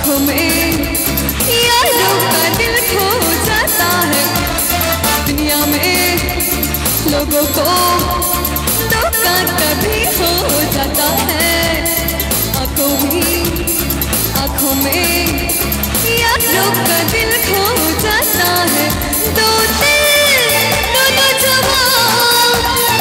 आंखों में यारों का दिल खो जाता है। दुनिया में लोगों को धोखा कभी हो जाता है। आंखों में यारों का दिल खो जाता है। दो दिल दोनों जवान